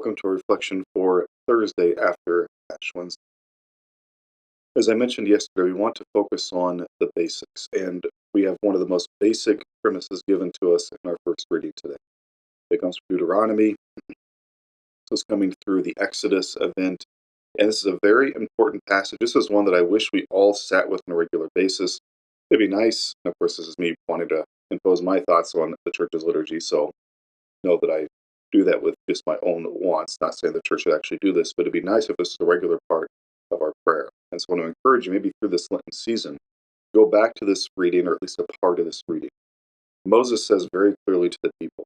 Welcome to our reflection for Thursday after Ash Wednesday. As I mentioned yesterday, we want to focus on the basics, and we have one of the most basic premises given to us in our first reading today. It comes from Deuteronomy, so it's coming through the Exodus event, and this is a very important passage. This is one that I wish we all sat with on a regular basis. It'd be nice, and of course this is me wanting to impose my thoughts on the church's liturgy, so know that I do that with just my own wants, not saying the church should actually do this, but it'd be nice if this is a regular part of our prayer. And so I want to encourage you, maybe through this Lenten season, go back to this reading, or at least a part of this reading. Moses says very clearly to the people,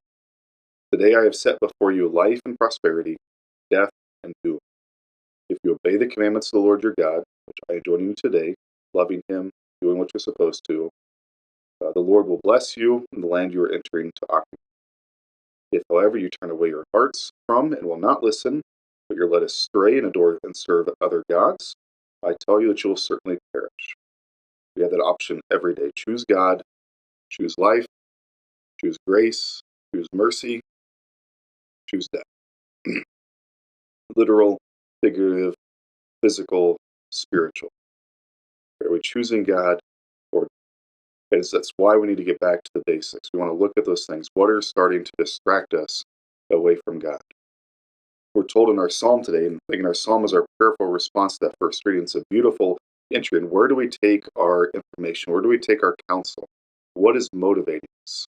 "Today I have set before you life and prosperity, death and doom. If you obey the commandments of the Lord your God, which I enjoin you today, loving him, doing what you're supposed to, the Lord will bless you in the land you are entering to occupy. If, however, you turn away your hearts from and will not listen, but you're led astray and adore and serve other gods, I tell you that you will certainly perish." We have that option every day. Choose God, choose life, choose grace, choose mercy, choose death. Literal, figurative, physical, spiritual. Are we choosing God or because that's why we need to get back to the basics. We want to look at those things. What are starting to distract us away from God? We're told in our psalm today, and thinking our psalm is our prayerful response to that first reading. It's a beautiful entry. And where do we take our information? Where do we take our counsel? What is motivating us?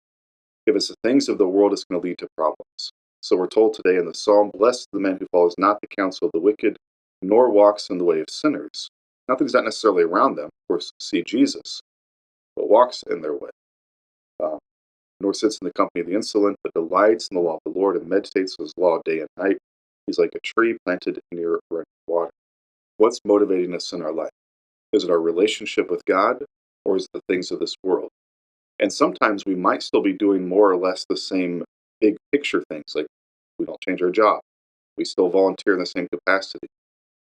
If it's the things of the world, it's going to lead to problems. So we're told today in the psalm, "Blessed the man who follows not the counsel of the wicked, nor walks in the way of sinners." Not that he's not necessarily around them, of course, see Jesus, but walks in their way. Nor sits in the company of the insolent, but delights in the law of the Lord and meditates on his law day and night. He's like a tree planted near running water. What's motivating us in our life? Is it our relationship with God, or is it the things of this world? And sometimes we might still be doing more or less the same big picture things, like we don't change our job. We still volunteer in the same capacity.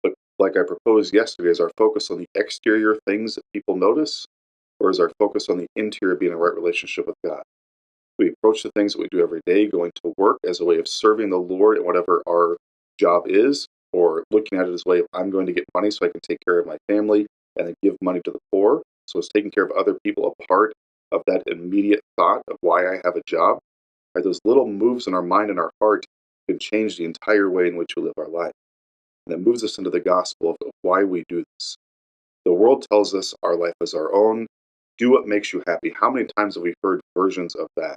But like I proposed yesterday, is our focus on the exterior things that people notice, or is our focus on the interior being a right relationship with God? We approach the things that we do every day, going to work as a way of serving the Lord in whatever our job is, or looking at it as a way of, I'm going to get money so I can take care of my family and then give money to the poor. So is taking care of other people a part of that immediate thought of why I have a job? Right? Those little moves in our mind and our heart can change the entire way in which we live our life. And that moves us into the gospel of why we do this. The world tells us our life is our own. Do what makes you happy. How many times have we heard versions of that?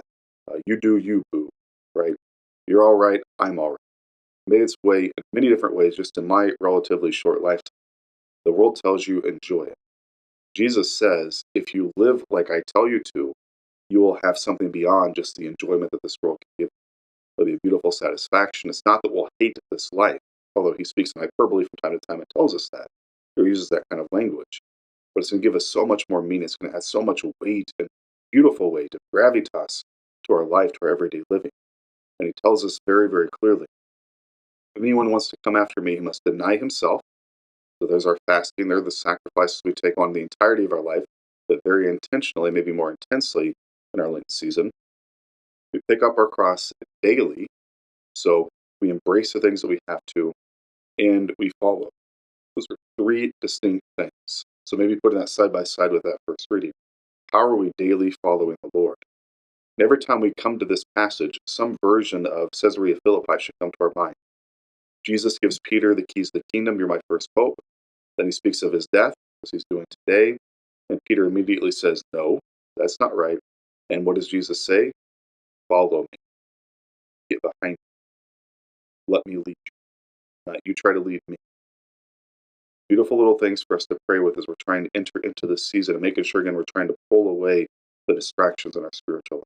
You do you, boo, right? You're all right, I'm all right. Made its way in many different ways just in my relatively short lifetime. The world tells you enjoy it. Jesus says, if you live like I tell you to, you will have something beyond just the enjoyment that this world can give you. It'll be a beautiful satisfaction. It's not that we'll hate this life, although he speaks in hyperbole from time to time and tells us that, or uses that kind of language. But it's going to give us so much more meaning. It's going to add so much weight and beautiful weight and gravitas to our life, to our everyday living. And he tells us very, very clearly, if anyone wants to come after me, he must deny himself. So there's our fasting. There are the sacrifices we take on the entirety of our life, but very intentionally, maybe more intensely in our Lent season. We pick up our cross daily, so we embrace the things that we have to, and we follow. Those are three distinct things. So maybe putting that side by side with that first reading. How are we daily following the Lord? And every time we come to this passage, some version of Caesarea Philippi should come to our mind. Jesus gives Peter the keys to the kingdom. You're my first pope. Then he speaks of his death, as he's doing today. And Peter immediately says, no, that's not right. And what does Jesus say? Follow me. Get behind me. Let me lead you. Not you try to lead me. Beautiful little things for us to pray with as we're trying to enter into this season and making sure, again, we're trying to pull away the distractions in our spiritual life.